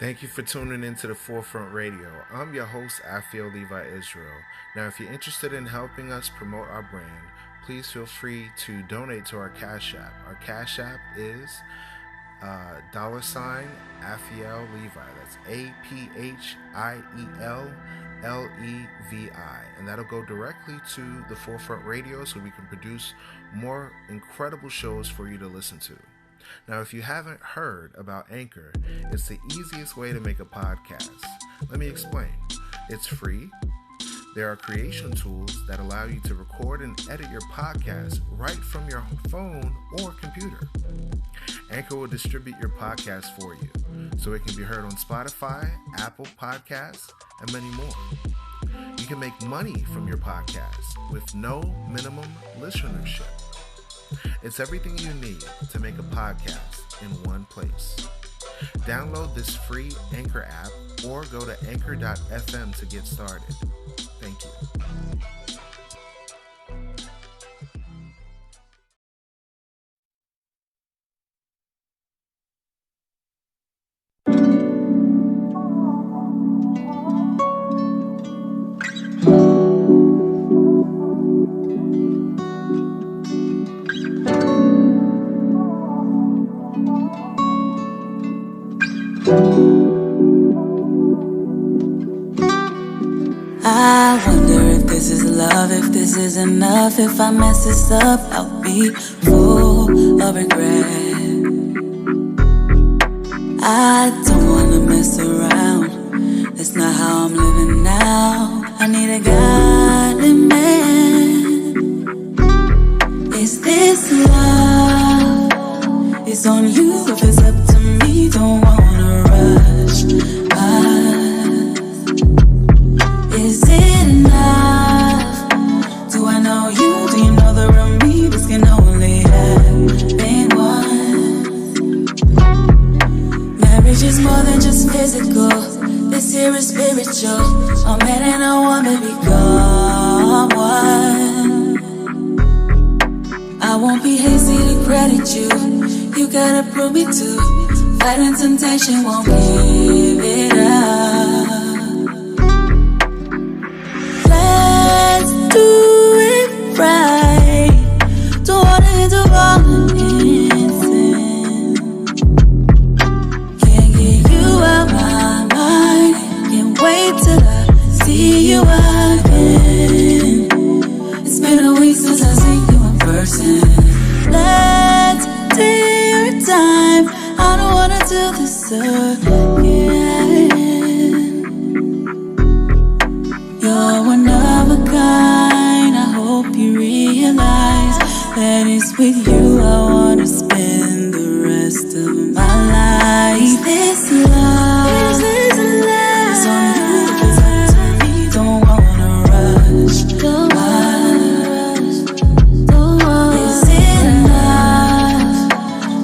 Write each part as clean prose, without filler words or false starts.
Thank you for tuning into the Forefront Radio. I'm your host, Afiel Levi Israel. Now, if you're interested in helping us promote our brand, please feel free to donate to our Cash App. Our Cash App is $ Afiel Levi. That's APHIEL LEVI. And that'll go directly to the Forefront Radio so we can produce more incredible shows for you to listen to. Now, if you haven't heard about Anchor, it's the easiest way to make a podcast. Let me explain. It's free. There are creation tools that allow you to record and edit your podcast right from your phone or computer. Anchor will distribute your podcast for you, so it can be heard on Spotify, Apple Podcasts, and many more. You can make money from your podcast with no minimum listenership. It's everything you need to make a podcast in one place. Download this free Anchor app or go to anchor.fm to get started. Thank you. I wonder if this is love, if this is enough. If I mess this up, I'll be full of regret. I don't wanna mess around. That's not how I'm living now. I need a godly man. Is this love? It's on you if it's up to me. Don't wanna rush. Is it enough? Do I know you? Do you know the real me? This can only happen once. Marriage is more than just physical. This here is spiritual. A man and a woman become one. I won't be hasty to credit you. You gotta prove me to. Fighting temptation, won't give it up. Do it right. Don't wanna end up all in sin. Can't get you out my mind. Can't wait till I see you again. It's been a week since I seen you in person. Let's take your time. I don't wanna do this again. You're one of a kind. I hope you realize that it's with you I wanna spend the rest of my life. This love, it's on you if it's up to me. Don't wanna rush. Is it enough?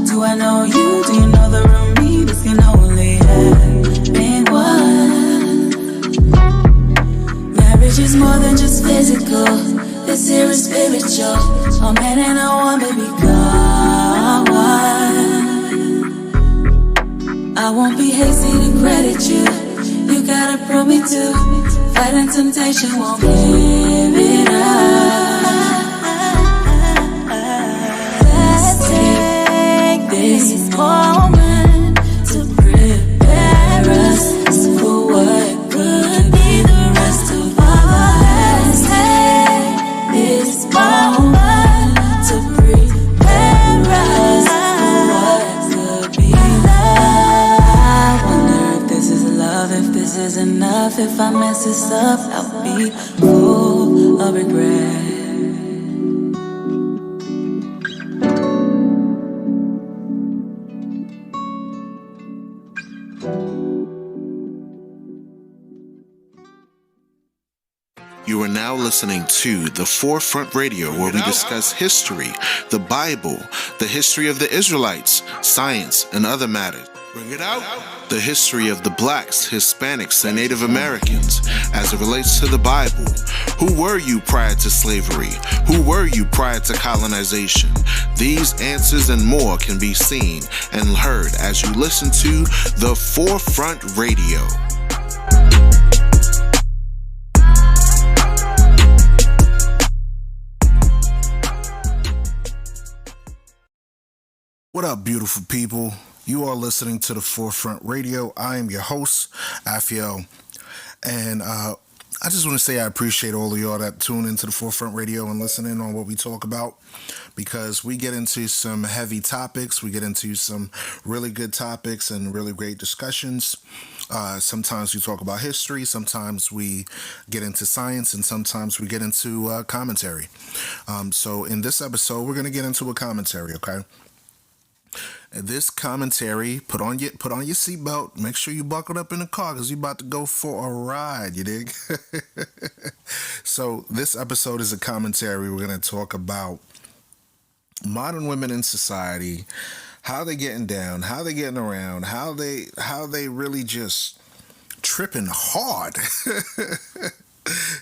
Do I know you? Do you know the real me? This can only happen once. Marriage is more than just physical. This here is spiritual. A man and a woman become one. I won't be hasty to credit you. You gotta prove me to. Fighting temptation, won't give it up. Let's take this moment to prepare us for what could be the rest of our lives. Take this moment to prepare us for what could be love. I wonder if this is love, if this is enough. If I mess this up, I'll be full of regret. You are now listening to the Forefront Radio, where we discuss history, the Bible, the history of the Israelites, science, and other matters. Bring it out. The history of the blacks, Hispanics, and Native Americans as it relates to the Bible. Who were you prior to slavery? Who were you prior to colonization? These answers and more can be seen and heard as you listen to The Forefront Radio. What up, beautiful people? You are listening to The Forefront Radio. I am your host, Afiel. And I just want to say I appreciate all of y'all that tune into The Forefront Radio and listen in on what we talk about, because we get into some heavy topics. We get into some really good topics and really great discussions. Sometimes we talk about history, sometimes we get into science, and sometimes we get into commentary. So in this episode, we're going to get into a commentary, okay? This commentary, put on your seatbelt. Make sure you buckled up in the car because you're about to go for a ride. You dig? So this episode is a commentary. We're going to talk about modern women in society, how they getting down, how they getting around, how they really just tripping hard.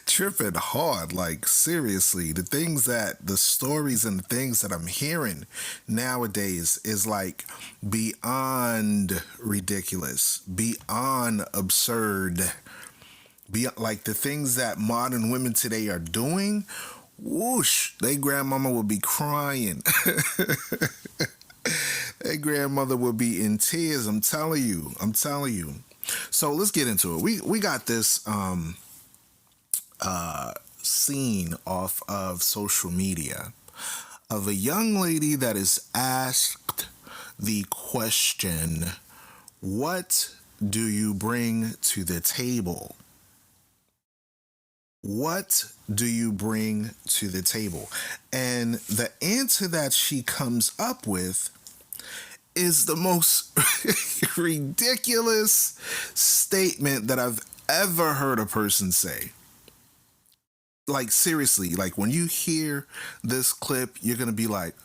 Tripping hard, like seriously. The stories and the things that I'm hearing nowadays is like beyond ridiculous, beyond absurd, beyond, like the things that modern women today are doing. Whoosh, they grandmama would be crying. Their grandmother would be in tears. I'm telling you. So let's get into it. We got this scene off of social media of a young lady that is asked the question, what do you bring to the table? What do you bring to the table? And the answer that she comes up with is the most ridiculous statement that I've ever heard a person say. Like, seriously, like when you hear this clip, you're going to be like,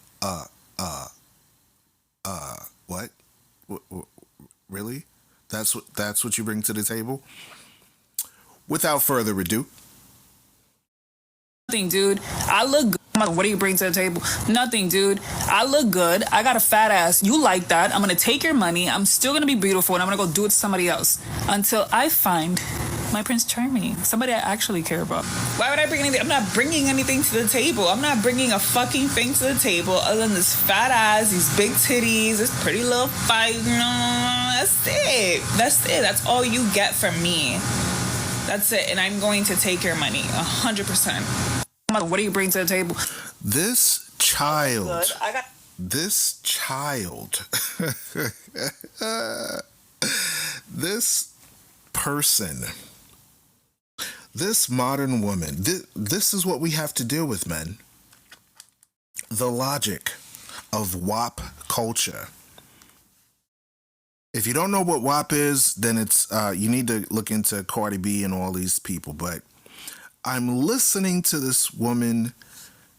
what? Really? That's what you bring to the table? Without further ado. Nothing, dude. I look good. What do you bring to the table? Nothing, dude. I look good. I got a fat ass. You like that. I'm going to take your money. I'm still going to be beautiful, and I'm going to go do it to somebody else until I find my Prince Charming, somebody I actually care about. Why would I bring anything? I'm not bringing anything to the table. I'm not bringing a fucking thing to the table other than this fat ass, these big titties, this pretty little fight. That's it. That's all you get from me. That's it. And I'm going to take your money 100%. What do you bring to the table? This child, this person, this modern woman, this is what we have to deal with, men. The logic of WAP culture. If you don't know what WAP is, then it's you need to look into Cardi B and all these people. But I'm listening to this woman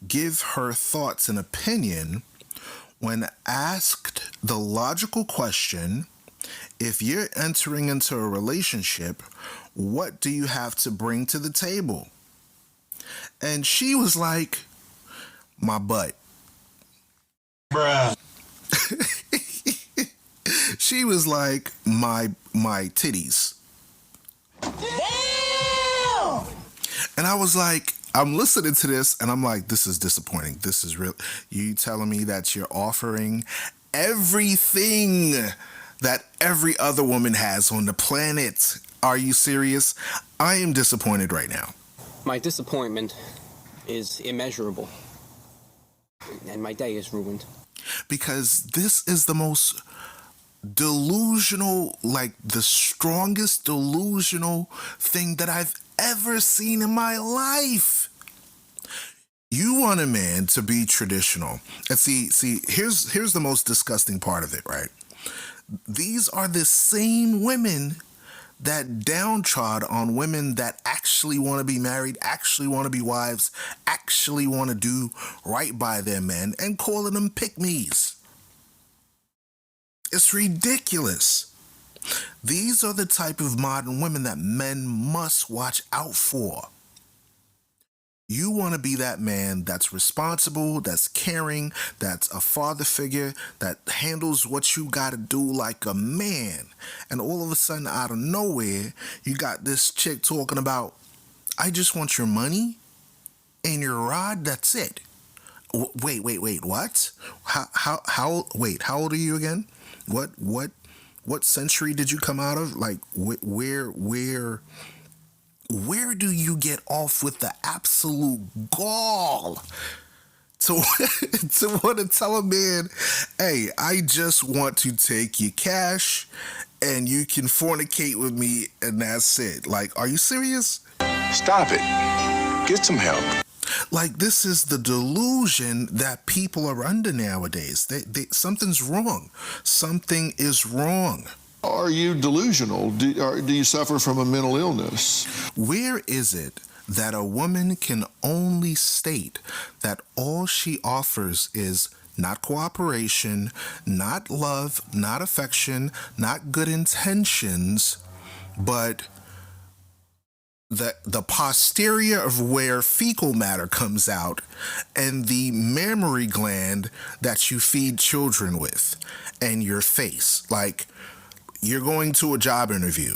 give her thoughts and opinion when asked the logical question, if you're entering into a relationship, what do you have to bring to the table? And she was like, my butt. Bruh. She was like, my titties. Damn! And I was like, I'm listening to this and I'm like, this is disappointing. This is real. You telling me that you're offering everything that every other woman has on the planet. Are you serious? I am disappointed right now. My disappointment is immeasurable. And my day is ruined. Because this is the most delusional, like the strongest delusional thing that I've ever seen in my life. You want a man to be traditional. And see, here's the most disgusting part of it, right? These are the same women that downtrod on women that actually want to be married, actually want to be wives, actually want to do right by their men, and calling them pick-me's. It's ridiculous. These are the type of modern women that men must watch out for. You want to be that man that's responsible, that's caring, that's a father figure, that handles what you got to do like a man. And all of a sudden, out of nowhere, you got this chick talking about, I just want your money and your rod, that's it. Wait, what? How old are you again? What century did you come out of? Like, where do you get off with the absolute gall to want to tell a man, hey, I just want to take your cash and you can fornicate with me and that's it? Like, are you serious? Stop it. Get some help. Like, this is the delusion that people are under nowadays. Something's wrong. Something is wrong. Are you delusional? Do you suffer from a mental illness? Where is it that a woman can only state that all she offers is not cooperation, not love, not affection, not good intentions, but the posterior of where fecal matter comes out and the mammary gland that you feed children with and your face? Like, you're going to a job interview.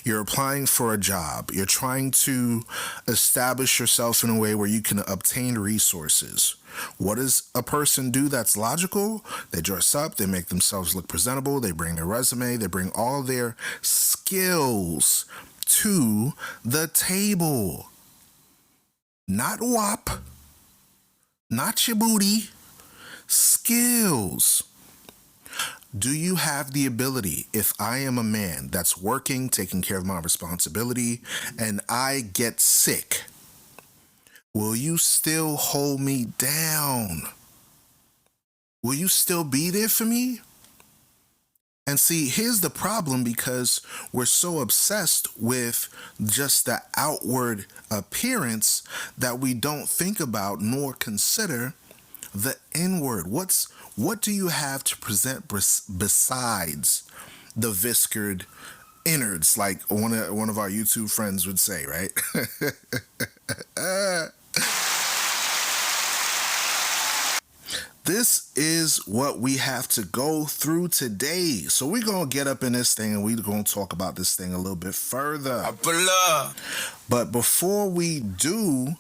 You're applying for a job. You're trying to establish yourself in a way where you can obtain resources. What does a person do that's logical? They dress up, they make themselves look presentable, they bring their resume, they bring all their skills to the table. Not WAP, not your booty, skills. Do you have the ability, if I am a man that's working, taking care of my responsibility, and I get sick, will you still hold me down? Will you still be there for me? And see, here's the problem, because we're so obsessed with just the outward appearance that we don't think about nor consider the inward. What do you have to present besides the viscered innards, like one of our YouTube friends would say, right? This is what we have to go through today. So we're going to get up in this thing and we're going to talk about this thing a little bit further. But before we do,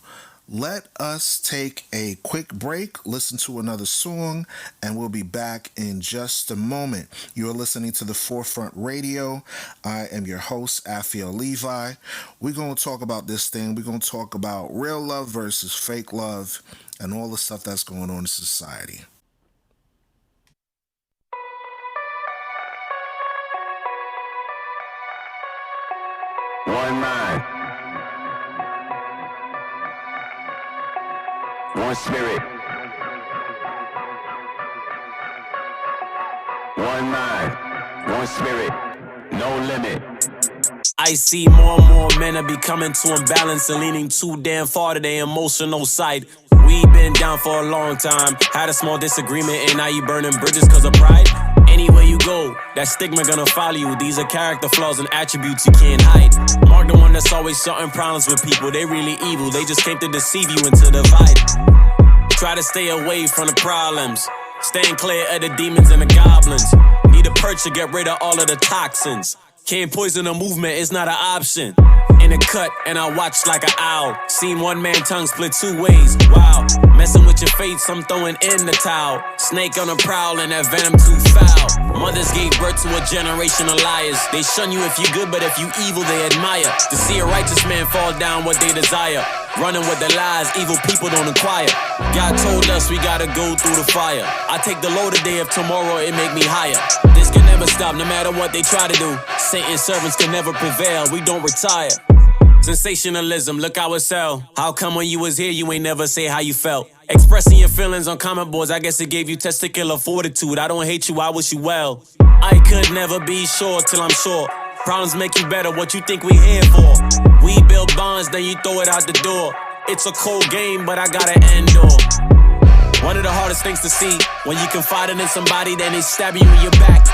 let us take a quick break, listen to another song, and we'll be back in just a moment. You're listening to The Forefront Radio. I am your host, Afiel Levi. We're going to talk about this thing. We're going to talk about real love versus fake love and all the stuff that's going on in society. One mind, one spirit, one mind, one spirit, no limit. I see more and more men are becoming too imbalanced and leaning too damn far to their emotional side. We been down for a long time, had a small disagreement, and now you burning bridges cause of pride. Anywhere you go, that stigma gonna follow you. These are character flaws and attributes you can't hide. Mark the one that's always starting problems with people. They really evil, they just came to deceive you and to divide. Try to stay away from the problems, staying clear of the demons and the goblins. Need a perch to get rid of all of the toxins. Can't poison a movement, it's not an option. In a cut, and I watch like an owl. Seen one man tongue split two ways, wow. Messing with your fates, I'm throwing in the towel. Snake on a prowl and that venom too foul. Mothers gave birth to a generation of liars. They shun you if you good, but if you evil, they admire. To see a righteous man fall down what they desire. Running with the lies, evil people don't inquire. God told us we gotta go through the fire. I take the low today, if tomorrow it make me higher. This can never stop, no matter what they try to do. Satan's servants can never prevail, we don't retire. Sensationalism, look how it sell. How come when you was here, you ain't never say how you felt? Expressing your feelings on comment boards, I guess it gave you testicular fortitude. I don't hate you, I wish you well. I could never be sure till I'm sure. Problems make you better, what you think we here for? We build bonds, then you throw it out the door. It's a cold game, but I gotta endure. One of the hardest things to see, when you confide in somebody, then they stab you in your back.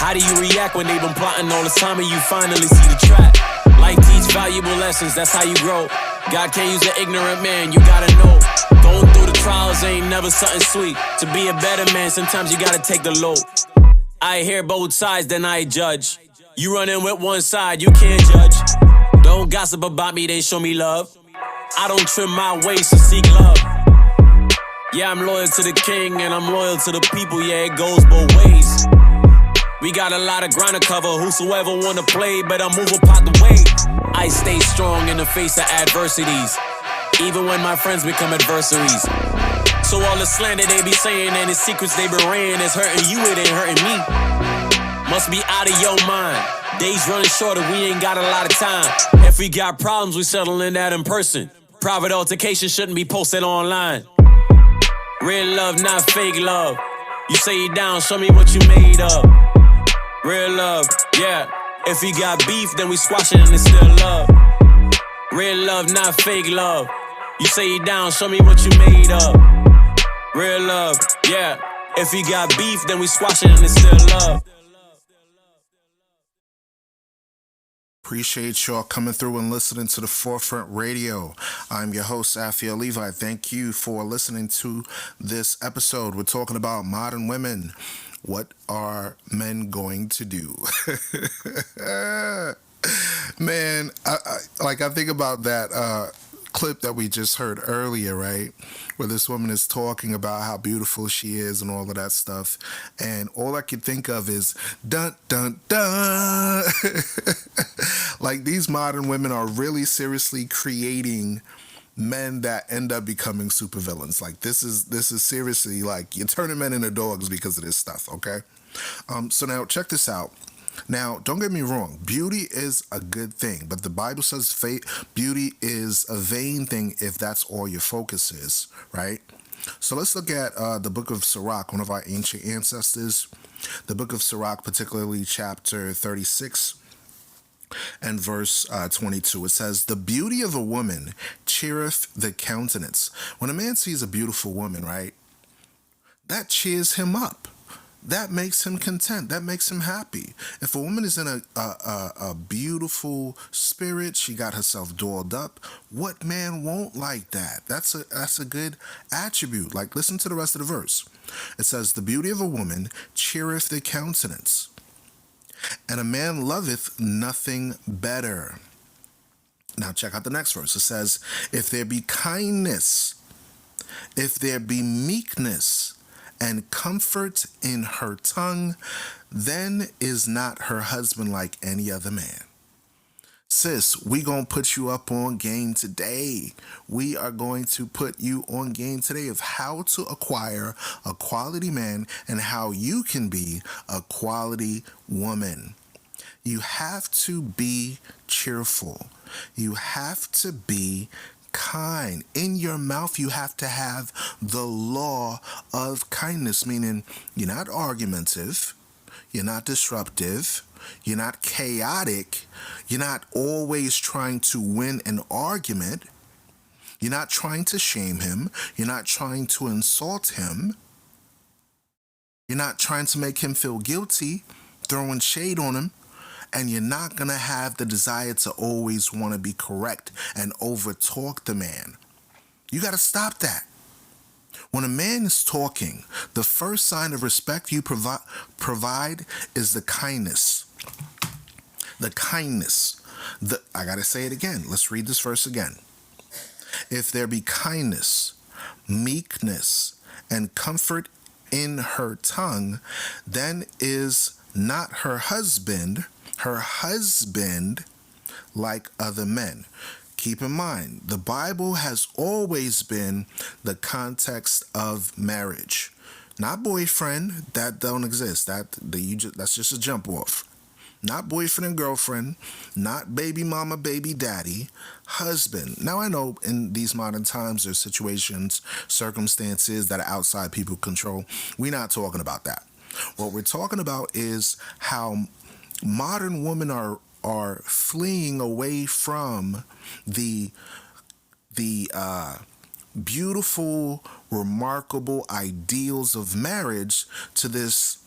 How do you react when they've been plotting all this time and you finally see the trap? Life teach valuable lessons, that's how you grow. God can't use an ignorant man, you gotta know. Going through the trials ain't never something sweet. To be a better man, sometimes you gotta take the load. I hear both sides, then I judge. You run in with one side, you can't judge. Don't gossip about me, they show me love. I don't trim my waist to seek love. Yeah, I'm loyal to the king and I'm loyal to the people, yeah, it goes both ways. We got a lot of ground to cover, whosoever wanna play, better move up out the way. I stay strong in the face of adversities, even when my friends become adversaries. So all the slander they be saying and the secrets they betraying is hurting you, it ain't hurting me. Must be out of your mind. Days running shorter, we ain't got a lot of time. If we got problems, we settling that in person. Private altercation shouldn't be posted online. Real love, not fake love. You say you down, show me what you made of. Real love, yeah. If we got beef, then we squash it and it's still love. Real love, not fake love. You say you down, show me what you made of. Real love, yeah. If we got beef, then we squash it and it's still love. Appreciate y'all coming through and listening to the Forefront Radio. I'm your host, Afia Levi. Thank you for listening to this episode. We're talking about modern women. What are men going to do? Man, I think about that clip that we just heard earlier, right? Where this woman is talking about how beautiful she is and all of that stuff. And all I could think of is dun, dun, dun. Like, these modern women are really seriously creating men that end up becoming supervillains. Like, this is seriously, like, you're turning men into dogs because of this stuff, okay? So now check this out. Now, don't get me wrong, beauty is a good thing, but the Bible says beauty is a vain thing if that's all your focus is, right? So let's look at the book of Sirach, one of our ancient ancestors. The book of Sirach, particularly chapter 36 and verse 22. It says, "The beauty of a woman cheereth the countenance." When a man sees a beautiful woman, right, that cheers him up. That makes him content. That makes him happy. If a woman is in a beautiful spirit, she got herself dolled up, what man won't like that? That's a good attribute. Like, listen to the rest of the verse. It says, "The beauty of a woman cheereth the countenance, and a man loveth nothing better." Now check out the next verse. It says, "If there be kindness, if there be meekness, and comfort in her tongue, then is not her husband like any other man." Sis, we gonna put you up on game today. We are going to put you on game today of how to acquire a quality man and how you can be a quality woman. You have to be cheerful. You have to be kind. In your mouth, you have to have the law of kindness, meaning you're not argumentative, you're not disruptive, you're not chaotic, you're not always trying to win an argument, you're not trying to shame him, you're not trying to insult him, you're not trying to make him feel guilty, throwing shade on him. And you're not going to have the desire to always want to be correct and overtalk the man. You got to stop that. When a man is talking, the first sign of respect you provide is the kindness. The kindness. I got to say it again. Let's read this verse again. "If there be kindness, meekness, and comfort in her tongue, then is not her husband like other men." Keep in mind, the Bible has always been the context of marriage, not boyfriend. That don't exist. That's just a jump off. Not boyfriend and girlfriend, not baby mama, baby daddy, husband. Now, I know in these modern times there's situations, circumstances that are outside people's control. We're not talking about that. What we're talking about is how modern women are fleeing away from the beautiful, remarkable ideals of marriage to this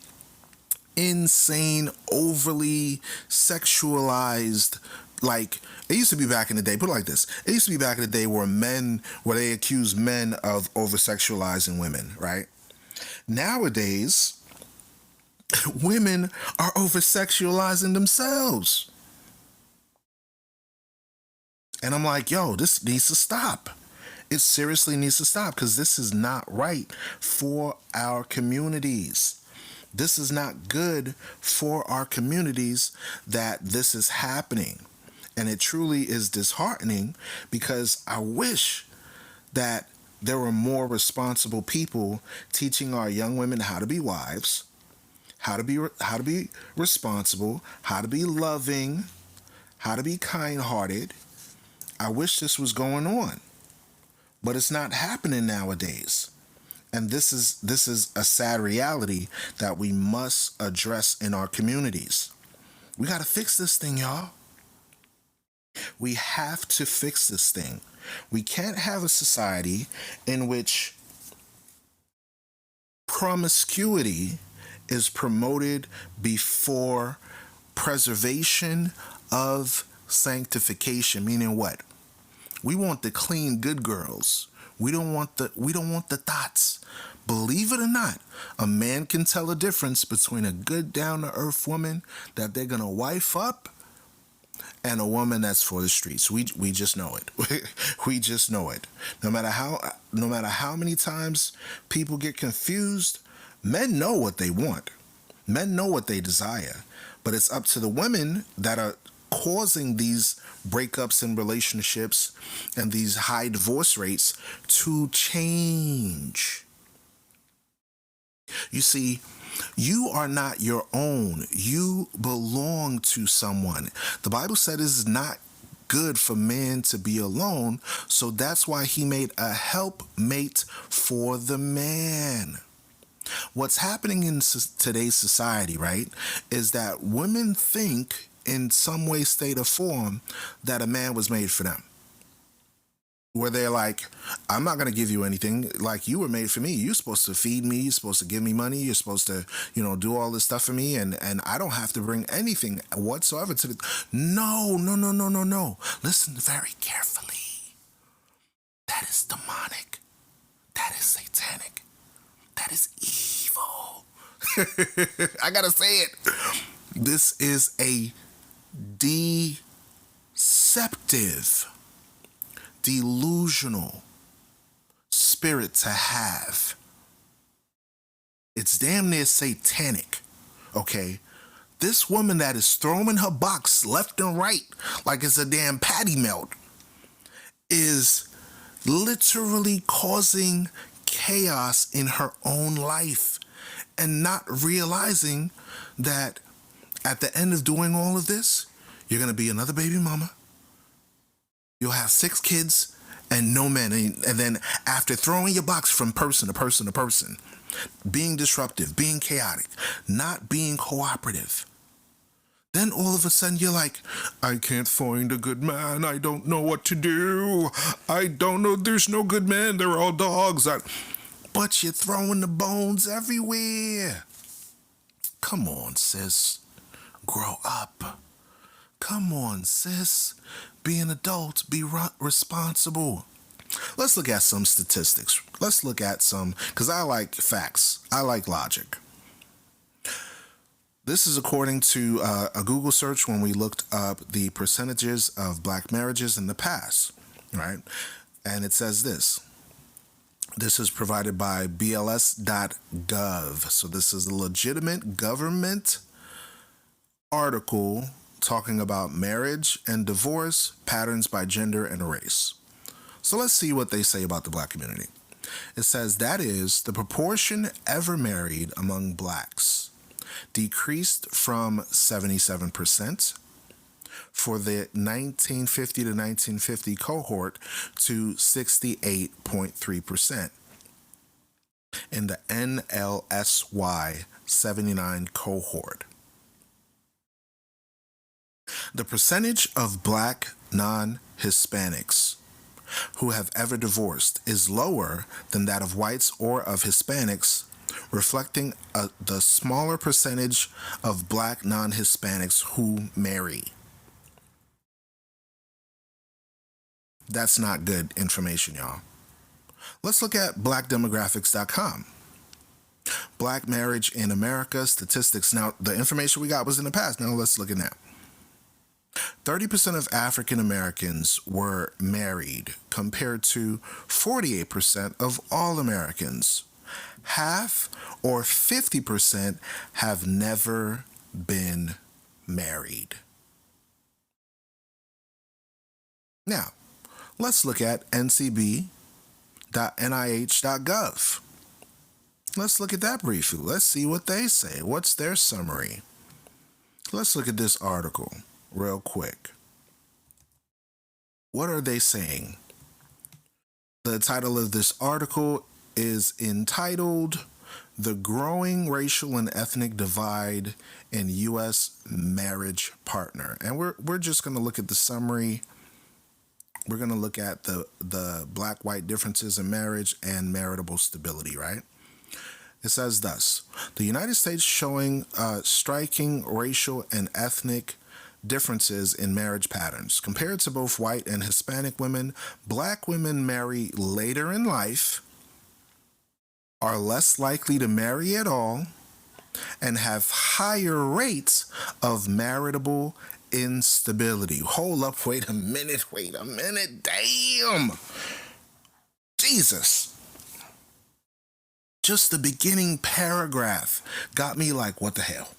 insane, overly sexualized. Like, it used to be back in the day, put it like this. It used to be back in the day where they accused men of over-sexualizing women, right? Nowadays, women are over-sexualizing themselves. And I'm like, yo, this needs to stop. It seriously needs to stop, because this is not right for our communities. This is not good for our communities that this is happening. And it truly is disheartening, because I wish that there were more responsible people teaching our young women how to be wives, how to be responsible, how to be loving, how to be kind-hearted. I wish this was going on, but it's not happening nowadays. And this is a sad reality that we must address in our communities. We got to fix this thing, y'all. We have to fix this thing. We can't have a society in which promiscuity is promoted before preservation of sanctification. Meaning what? We want the clean, good girls. We don't want the thoughts. Believe it or not, a man can tell a difference between a good, down-to-earth woman that they're gonna wife up and a woman that's for the streets. We just know it. We just know it. No matter how many times people get confused, men know what they want. Men know what they desire. But it's up to the women that are causing these breakups in relationships and these high divorce rates to change. You see, you are not your own. You belong to someone. The Bible said it is not good for man to be alone, so that's why he made a helpmate for the man. What's happening in today's society, right, is that women think in some way, state, or form that a man was made for them. Where they're like, I'm not going to give you anything. Like, you were made for me. You're supposed to feed me. You're supposed to give me money. You're supposed to, do all this stuff for me. And I don't have to bring anything whatsoever to the... No. Listen very carefully. That is demonic. That is satanic. That is evil. I got to say it. This is a deceptive, delusional spirit to have. It's damn near satanic, okay? This woman that is throwing her box left and right like it's a damn patty melt is literally causing chaos in her own life and not realizing that at the end of doing all of this, you're going to be another baby mama. You'll have 6 kids and no men. And then after throwing your box from person to person to person, being disruptive, being chaotic, not being cooperative, then all of a sudden you're like, I can't find a good man. I don't know what to do. I don't know. There's no good men. They're all dogs. But you're throwing the bones everywhere. Come on, sis. Grow up. Come on, sis. Be an adult. Be responsible. Let's look at some statistics. Let's look at some, because I like facts. I like logic. This is according to a Google search when we looked up the percentages of black marriages in the past, right? And it says this. This is provided by BLS.gov. So this is a legitimate government article talking about marriage and divorce patterns by gender and race. So let's see what they say about the black community. It says that is the proportion ever married among blacks decreased from 77% for the 1950 to 1950 cohort to 68.3% in the NLSY 79 cohort. The percentage of black non-Hispanics who have ever divorced is lower than that of whites or of Hispanics reflecting the smaller percentage of black non-Hispanics who marry. That's not good information, y'all. Let's look at blackdemographics.com. Black marriage in America statistics. Now, the information we got was in the past. Now, let's look at now. 30% of African Americans were married compared to 48% of all Americans. Half or 50% have never been married. Now, let's look at ncb.nih.gov. Let's look at that briefly. Let's see what they say. What's their summary? Let's look at this article real quick. What are they saying? The title of this article is entitled "The Growing Racial and Ethnic Divide in U.S. Marriage Partner." And we're just going to look at the summary. We're going to look at the black-white differences in marriage and marital stability, right? It says thus: the United States showing striking racial and ethnic differences in marriage patterns. Compared to both white and Hispanic women, black women marry later in life, are less likely to marry at all, and have higher rates of marital instability. Hold up, wait a minute, damn! Jesus! Just the beginning paragraph got me like, what the hell?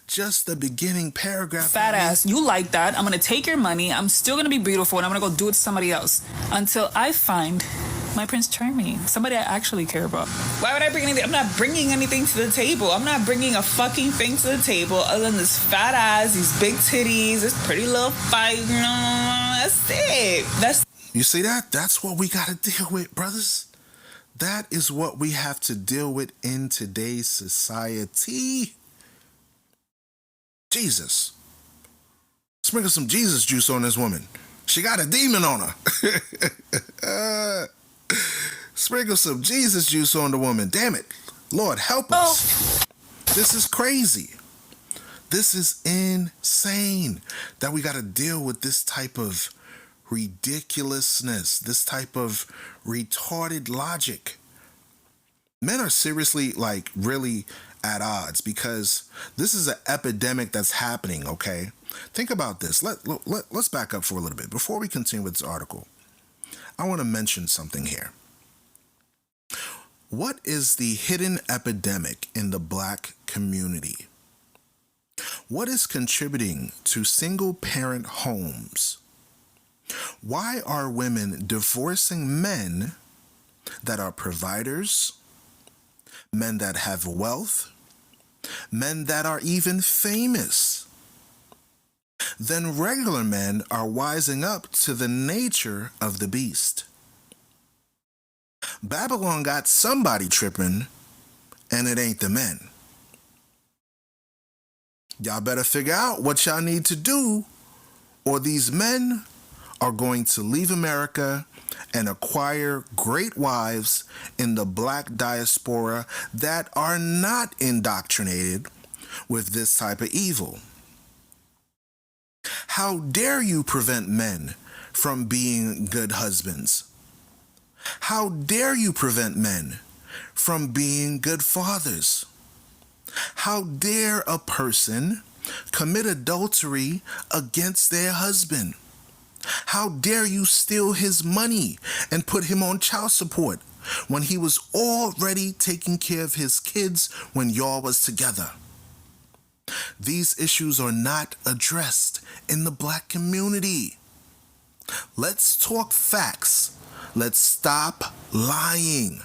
Just the beginning paragraph. Fat ass, you like that. I'm gonna take your money. I'm still gonna be beautiful, and I'm gonna go do it to somebody else until I find my Prince Charming, somebody I actually care about. Why would I bring anything? I'm not bringing anything to the table. I'm not bringing a fucking thing to the table other than this fat ass, these big titties, this pretty little fight. That's it. You see that? That's what we gotta deal with, brothers. That is what we have to deal with in today's society. Jesus. Sprinkle some Jesus juice on this woman. She got a demon on her. Sprinkle some Jesus juice on the woman. Damn it. Lord, help us. This is crazy. This is insane that we got to deal with this type of ridiculousness, this type of retarded logic. Men are seriously, like, really at odds because this is an epidemic that's happening, okay? Think about this. Let's back up for a little bit. Before we continue with this article, I want to mention something here. What is the hidden epidemic in the black community? What is contributing to single-parent homes? Why are women divorcing men that are providers, men that have wealth, men that are even famous? Then regular men are wising up to the nature of the beast. Babylon got somebody tripping, and it ain't the men. Y'all better figure out what y'all need to do, or these men are going to leave America and acquire great wives in the black diaspora that are not indoctrinated with this type of evil. How dare you prevent men from being good husbands? How dare you prevent men from being good fathers? How dare a person commit adultery against their husband? How dare you steal his money and put him on child support when he was already taking care of his kids when y'all was together? These issues are not addressed in the black community. Let's talk facts. Let's stop lying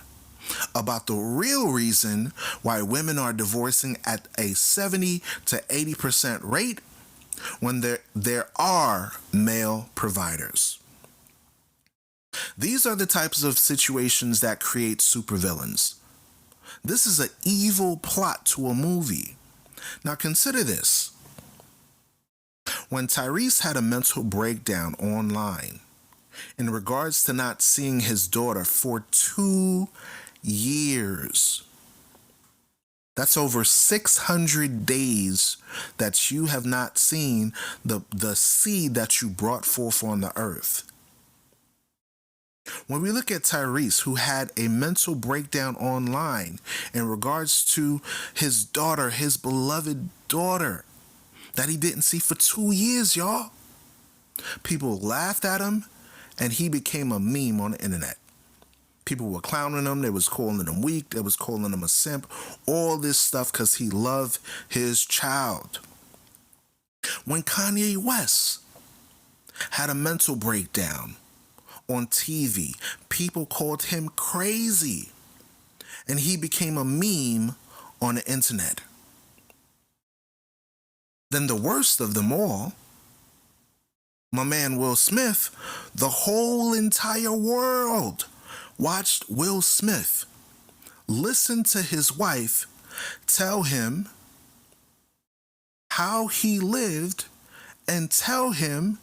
about the real reason why women are divorcing at a 70 to 80% rate when there are male providers. These are the types of situations that create supervillains. This is an evil plot to a movie. Now consider this. When Tyrese had a mental breakdown online, in regards to not seeing his daughter for 2 years. That's over 600 days that you have not seen the seed that you brought forth on the earth. When we look at Tyrese, who had a mental breakdown online in regards to his daughter, his beloved daughter, that he didn't see for 2 years, y'all. People laughed at him, and he became a meme on the internet. People were clowning him. They was calling him weak. They was calling him a simp. All this stuff because he loved his child. When Kanye West had a mental breakdown on TV, people called him crazy, and he became a meme on the internet. Then the worst of them all, my man Will Smith, the whole entire world watched Will Smith listen to his wife tell him how he lived and tell him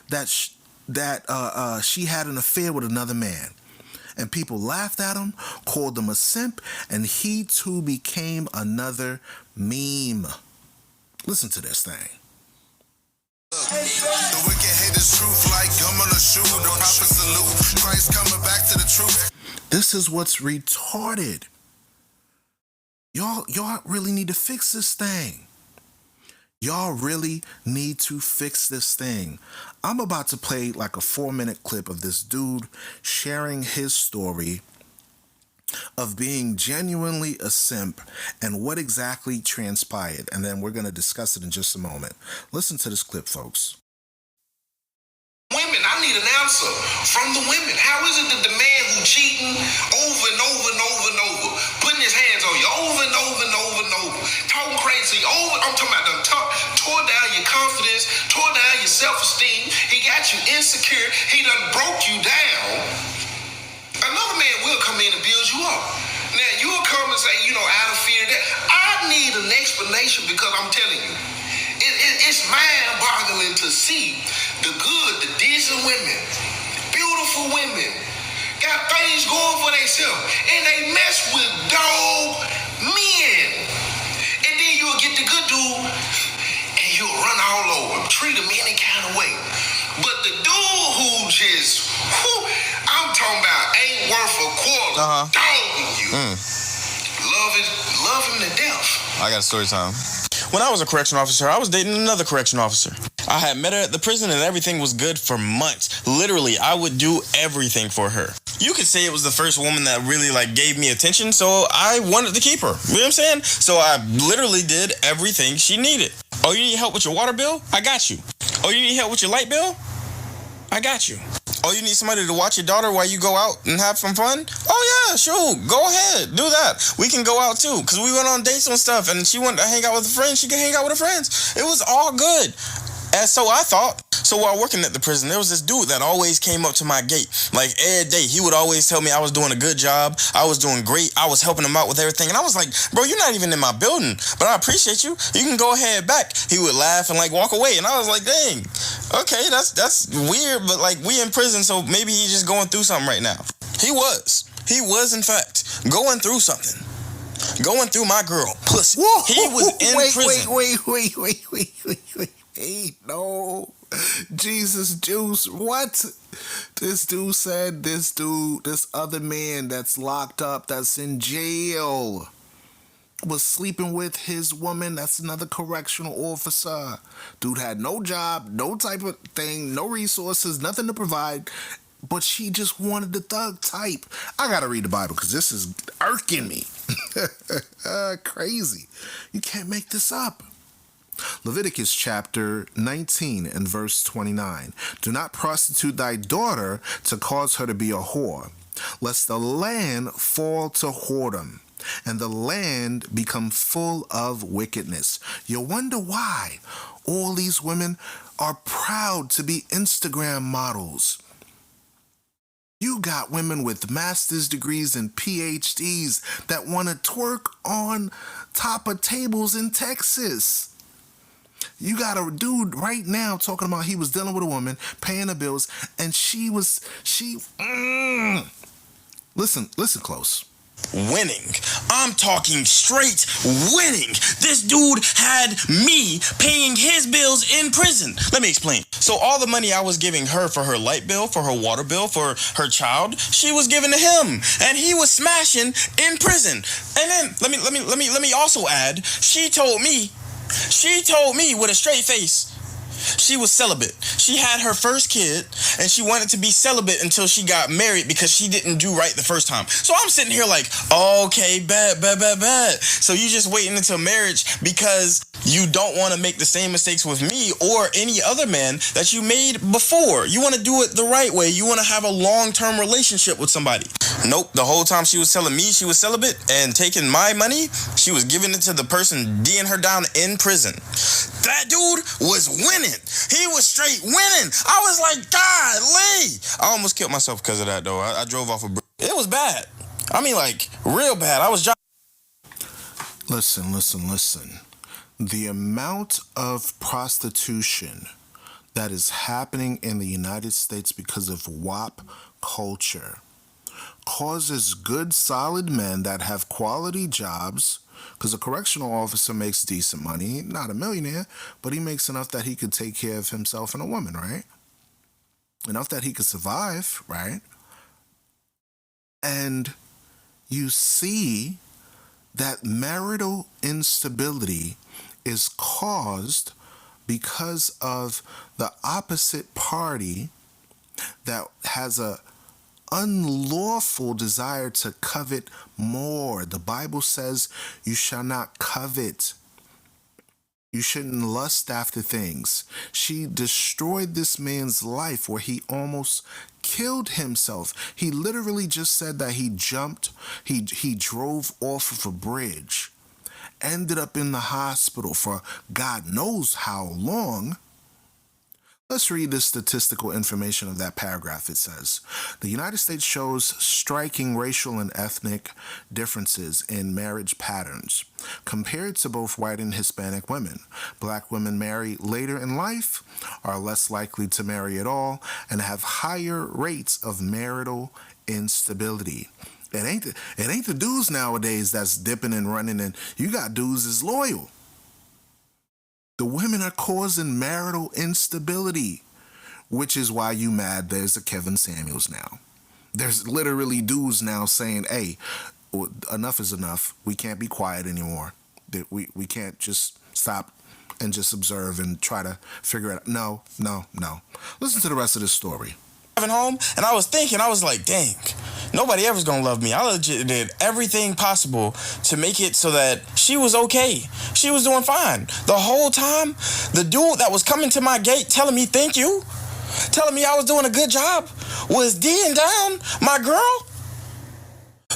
that she had an affair with another man. And people laughed at him, called him a simp, and he too became another meme. Listen to this thing. The wicked hate the truth like gum on a shoe. The prophet salute. Christ coming back to the truth. This is what's retarded. Y'all really need to fix this thing. Y'all really need to fix this thing. I'm about to play like a 4-minute clip of this dude sharing his story of being genuinely a simp and what exactly transpired. And then we're going to discuss it in just a moment. Listen to this clip, folks. Women, I need an answer from the women. How is it that the man who cheating over and over and over and over, putting his hands on you over and over and over and over, talking crazy over, I'm talking about tore down your confidence, tore down your self-esteem, he got you insecure, he done broke you down. Another man will come in and build you up. Now, you'll come and say, out of fear that I need an explanation because I'm telling you, it's mind-boggling to see the good, the decent women, beautiful women, got things going for themselves, and they mess with dog men. And then you'll get the good dude, and you'll run all over him, treat him any kind of way. But the dude who just, I'm talking about ain't worth a quarter, dogging you. Love him to death. I got a story time. When I was a correction officer, I was dating another correction officer. I had met her at the prison and everything was good for months. Literally, I would do everything for her. You could say it was the first woman that really gave me attention, so I wanted to keep her. You know what I'm saying? So I literally did everything she needed. Oh, you need help with your water bill? I got you. Oh, you need help with your light bill? I got you. Oh, you need somebody to watch your daughter while you go out and have some fun? Oh, yeah, sure. Go ahead. Do that. We can go out, too, because we went on dates and stuff, and she wanted to hang out with her friends. She can hang out with her friends. It was all good. And so I thought. So while working at the prison, there was this dude that always came up to my gate. Like, every day, he would always tell me I was doing a good job. I was doing great. I was helping him out with everything. And I was like, bro, you're not even in my building, but I appreciate you. You can go ahead back. He would laugh and, walk away. And I was like, dang, okay, that's weird, but, we in prison, so maybe he's just going through something right now. He was, in fact, going through something. Going through my girl, pussy. Whoa, he was in prison. Wait, no. Jesus juice, what? This dude said this other man that's locked up, that's in jail, was sleeping with his woman. That's another correctional officer. Dude had no job, no type of thing, no resources, nothing to provide, but she just wanted the thug type. I gotta read the Bible because this is irking me. Crazy. You can't make this up. Leviticus chapter 19 and verse 29. Do not prostitute thy daughter to cause her to be a whore, lest the land fall to whoredom, and the land become full of wickedness. You wonder why all these women are proud to be Instagram models. You got women with master's degrees and PhDs that want to twerk on top of tables in Texas. You got a dude right now talking about he was dealing with a woman, paying the bills, and listen close. Winning. I'm talking straight winning. This dude had me paying his bills in prison. Let me explain. So all the money I was giving her for her light bill, for her water bill, for her child, she was giving to him, and he was smashing in prison. And then let me also add, she told me with a straight face, she was celibate. She had her first kid, and she wanted to be celibate until she got married because she didn't do right the first time. So I'm sitting here like, okay, bet. So you just waiting until marriage because you don't want to make the same mistakes with me or any other man that you made before. You want to do it the right way. You want to have a long-term relationship with somebody. Nope. The whole time she was telling me she was celibate and taking my money, she was giving it to the person D'ing her down in prison. That dude was winning. He was straight winning. I was like, golly. I almost killed myself because of that, though. I drove off a bridge. It was bad. I mean, like, real bad. I was Listen. The amount of prostitution that is happening in the United States because of WAP culture causes good, solid men that have quality jobs, because a correctional officer makes decent money, not a millionaire, but he makes enough that he could take care of himself and a woman, right? Enough that he could survive, right? And you see that marital instability is caused because of the opposite party that has a unlawful desire to covet more. The Bible says you shall not covet. You shouldn't lust after things. She destroyed this man's life where he almost killed himself. He literally just said that he drove off of a bridge, ended up in the hospital for God knows how long. Let's read the statistical information of that paragraph. It says, the United States shows striking racial and ethnic differences in marriage patterns compared to both white and Hispanic women. Black women marry later in life, are less likely to marry at all, and have higher rates of marital instability. It ain't the dudes nowadays that's dipping and running, and you got dudes that's loyal. The women are causing marital instability, which is why you mad there's a Kevin Samuels now. There's literally dudes now saying, hey, enough is enough. We can't be quiet anymore. We can't just stop and just observe and try to figure it out. No. Listen to the rest of this story. Home, and I was thinking, I was like, dang, nobody ever's gonna love me. I legit did everything possible to make it so that she was okay. She was doing fine. The whole time, the dude that was coming to my gate telling me thank you, telling me I was doing a good job, was D'ing down my girl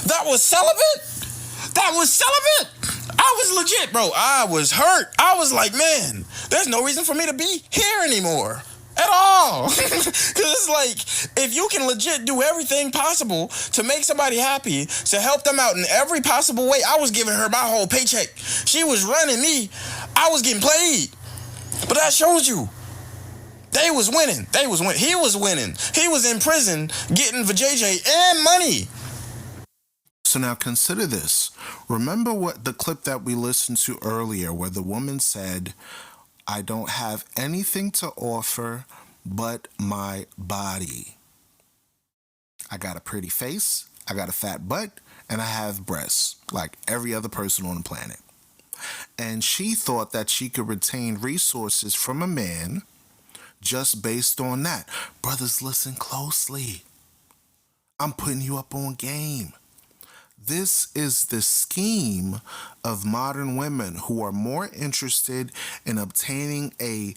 that was celibate. I was legit, bro. I was hurt. I was like, man, there's no reason for me to be here anymore. At all. Because it's like, if you can legit do everything possible to make somebody happy, to help them out in every possible way. I was giving her my whole paycheck. She was running me. I was getting played. But that shows you. They was winning. He was winning. He was in prison getting vajayjay and money. So now consider this. Remember what the clip that we listened to earlier where the woman said, I don't have anything to offer but my body. I got a pretty face, I got a fat butt, and I have breasts, like every other person on the planet. And she thought that she could retain resources from a man just based on that. Brothers, listen closely. I'm putting you up on game. This is the scheme of modern women who are more interested in obtaining a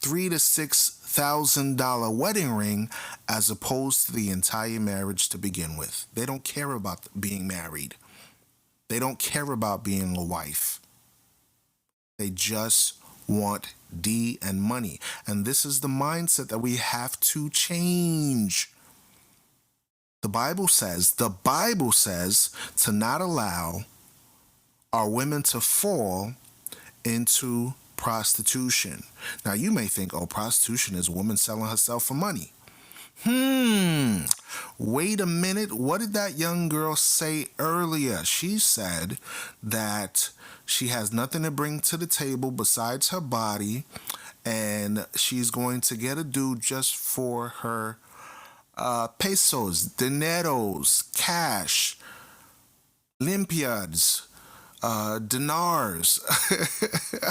$3,000 to $6,000 wedding ring as opposed to the entire marriage to begin with. They don't care about being married. They don't care about being a wife. They just want D and money. And this is the mindset that we have to change. The Bible says to not allow our women to fall into prostitution. Now, you may think, oh, prostitution is a woman selling herself for money. Wait a minute. What did that young girl say earlier? She said that she has nothing to bring to the table besides her body, and she's going to get a dude just for her pesos, dineros, cash, limpiads, dinars.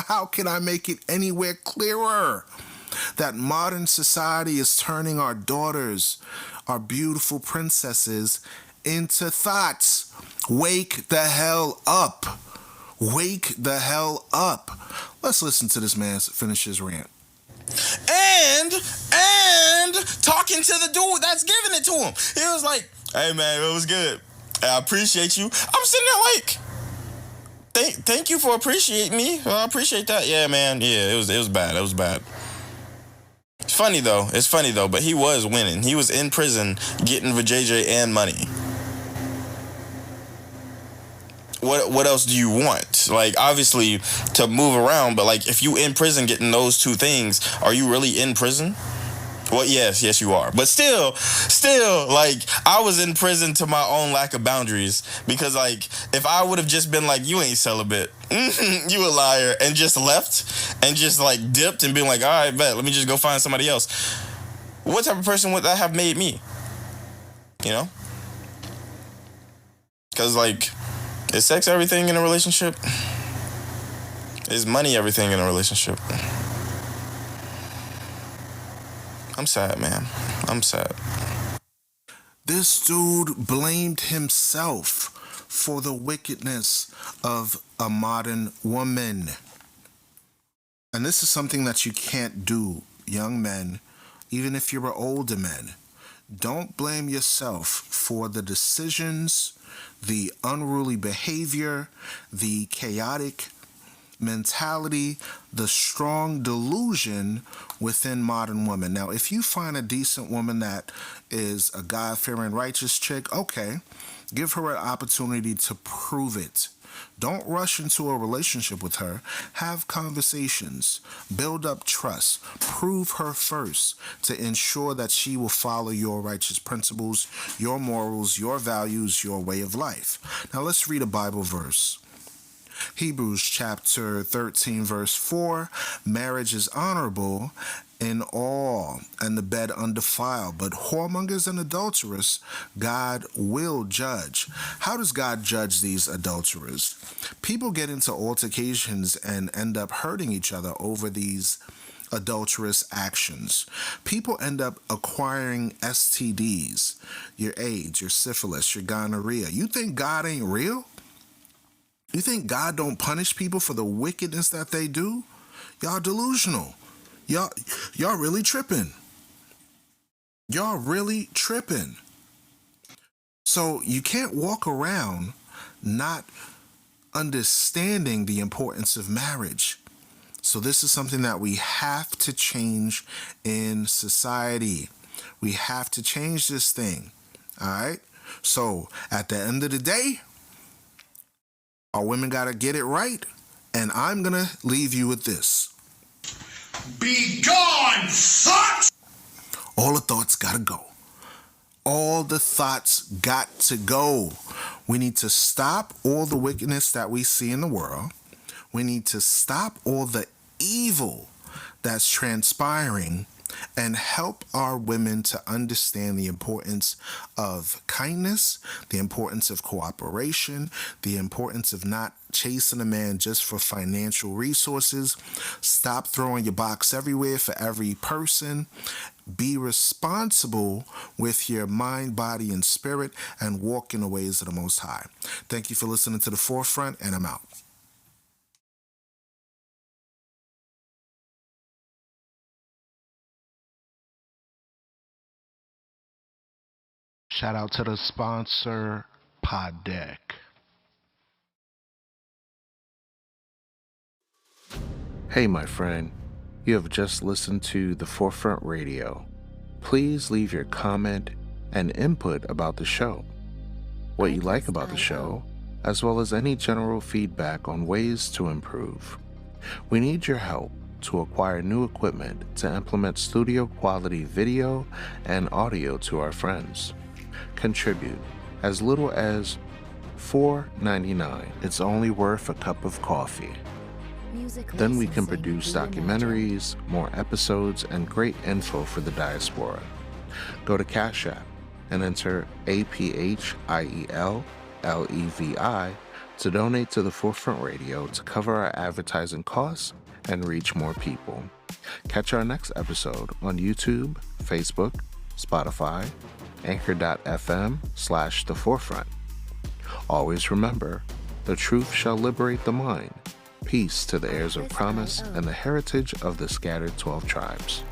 How can I make it anywhere clearer that modern society is turning our daughters, our beautiful princesses, into thoughts? Wake the hell up. Wake the hell up. Let's listen to this man finish his rant. And talking to the dude that's giving it to him. He was like, hey man, it was good. I appreciate you. I'm sitting there like, thank you for appreciating me. Well, I appreciate that. Yeah, man. Yeah, it was bad. It was bad. It's funny though, but he was winning. He was in prison getting vajayjay and money. What else do you want? Like, obviously to move around, but like if you in prison getting those two things, are you really in prison? Well, yes you are. But still, like, I was in prison to my own lack of boundaries, because like if I would have just been like, you ain't celibate, you a liar, and just left and just like dipped and been like, all right, bet, let me just go find somebody else, what type of person would that have made me? You know? Because like, is sex everything in a relationship? Is money everything in a relationship? I'm sad, man. I'm sad. This dude blamed himself for the wickedness of a modern woman. And this is something that you can't do, young men, even if you're an older man. Don't blame yourself for the decisions, the unruly behavior, the chaotic mentality, the strong delusion within modern women. Now, if you find a decent woman that is a God-fearing, righteous chick, okay, give her an opportunity to prove it. Don't rush into a relationship with her. Have conversations. Build up trust. Prove her first to ensure that she will follow your righteous principles, your morals, your values, your way of life. Now let's read a Bible verse. Hebrews chapter 13 verse 4, marriage is honorable in all, and the bed undefiled, but whoremongers and adulterers God will judge. How does God judge these adulterers? People get into altercations and end up hurting each other over these adulterous actions. People end up acquiring STDs, your AIDS, your syphilis, your gonorrhea. You think God ain't real? You think God don't punish people for the wickedness that they do? Y'all delusional. Y'all really tripping. Y'all really tripping. So you can't walk around not understanding the importance of marriage. So this is something that we have to change in society. We have to change this thing. All right? So at the end of the day, our women got to get it right, and I'm going to leave you with this. Be gone, thoughts! All the thoughts got to go. All the thoughts got to go. We need to stop all the wickedness that we see in the world. We need to stop all the evil that's transpiring and help our women to understand the importance of kindness, the importance of cooperation, the importance of not chasing a man just for financial resources. Stop throwing your box everywhere for every person. Be responsible with your mind, body, and spirit, and walk in the ways of the Most High. Thank you for listening to The Forefront, and I'm out. Shout out to the sponsor, Pod Deck. Hey, my friend. You have just listened to The Forefront Radio. Please leave your comment and input about the show, what you like about the show, as well as any general feedback on ways to improve. We need your help to acquire new equipment to implement studio quality video and audio to our friends. Contribute as little as $4.99. It's only worth a cup of coffee. Then we can produce documentaries, more episodes, and great info for the diaspora. Go to Cash App and enter APHIELLEVI to donate to the Forefront Radio to cover our advertising costs and reach more people. Catch our next episode on YouTube, Facebook, Spotify, Anchor.fm/The Forefront. Always remember, the truth shall liberate the mind. Peace to the heirs of promise and the heritage of the scattered 12 tribes.